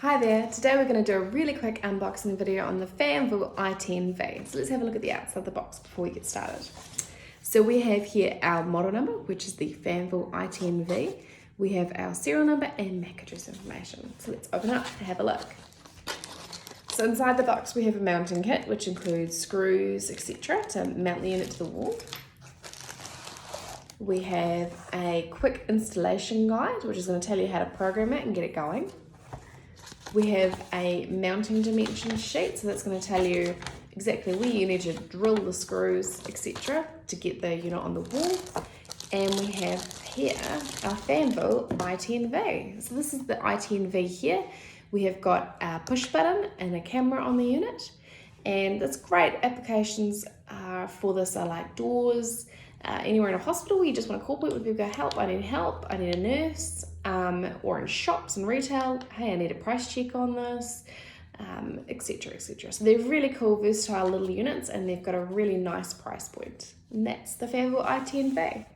Hi there, today we're going to do a really quick unboxing video on the Fanvil i10V. So let's have a look at the outside of the box before we get started. So we have here our model number, which is the Fanvil i10V. We have our serial number and MAC address information. So let's open up and have a look. So inside the box we have a mounting kit, which includes screws, etc. to mount the unit to the wall. We have a quick installation guide, which is going to tell you how to program it and get it going. We have a mounting dimension sheet, so that's going to tell you exactly where you need to drill the screws, etc. to get the unit on the wall. And we have here our Fanvil i10V. So this is the i10V here. We have got a push button and a camera on the unit. And that's great. Applications for this are like doors, anywhere in a hospital where you just want to cooperate with people, go, help, I need a nurse, or in shops and retail, hey, I need a price check on this, etc, etc. So they're really cool, versatile little units, and they've got a really nice price point. And that's the Fanvil i10V.